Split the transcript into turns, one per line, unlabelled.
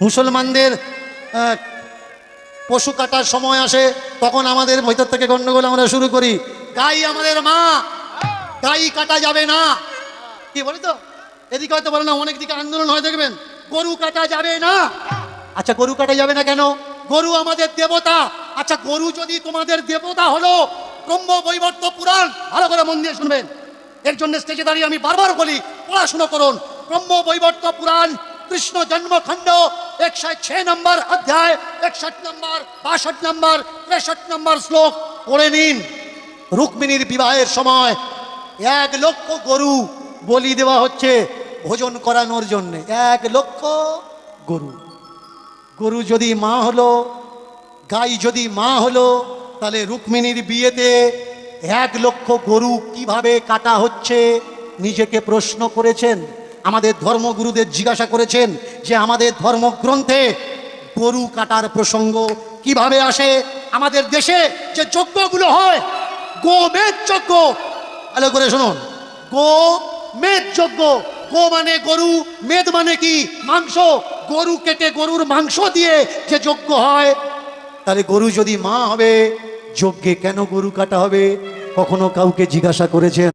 মুসলমানদের পশু কাটার সময় আসে, তখন আমাদের ভেতর থেকে গন্ডগোল আমরা শুরু করি, গাই আমাদের মা, গাই কাটা যাবে না। কি বলি তো, এদিকে হয়তো বলে না, অনেক দিকে আন্দোলন হয় দেখবেন, গরু কাটা যাবে না। আচ্ছা গরু কাটা যাবে না কেন? গরু আমাদের দেবতা। আচ্ছা গরু যদি তোমাদের দেবতা হলো, ব্রহ্ম বৈবর্ত পুরাণ ভালো করে মন দিয়ে শুনবেন, এর জন্য স্টেজে দাঁড়িয়ে আমি বারবার বলি পড়াশুনো করুন। ব্রহ্ম বৈবর্ত পুরাণ কৃষ্ণ জন্মখণ্ড 106 নম্বর অধ্যায় 61 নম্বর 62 নম্বর 63 নম্বর শ্লোক পড়ে নিন। রুক্মিণীর বিবাহের সময় 1 লক্ষ গরু বলি দেওয়া হচ্ছে ভোজন করানোর জন্য। 1 লক্ষ গরু। গরু যদি মা হলো, গাই যদি মা হলো, তাহলে রুক্মিণীর বিয়েতে 1 লক্ষ গরু কিভাবে কাটা হচ্ছে নিজেকে প্রশ্ন করেছেন? আমাদের ধর্মগুরুদের জিজ্ঞাসা করেছেন যে আমাদের ধর্মগ্রন্থে গরু কাটার প্রসঙ্গ কিভাবে আসে? আমাদের দেশে যে যজ্ঞগুলো হয়, গোমেদ যজ্ঞ, ভালো করে শুনুন, গোমেদ যজ্ঞ। গো মানে গরু, মেদ মানে কি? মাংস। গরু কেটে গরুর মাংস দিয়ে যে যজ্ঞ হয়, তাহলে গরু যদি মা হবে, যজ্ঞে কেন গরু কাটা হবে? কখনো কাউকে জিজ্ঞাসা করেছেন?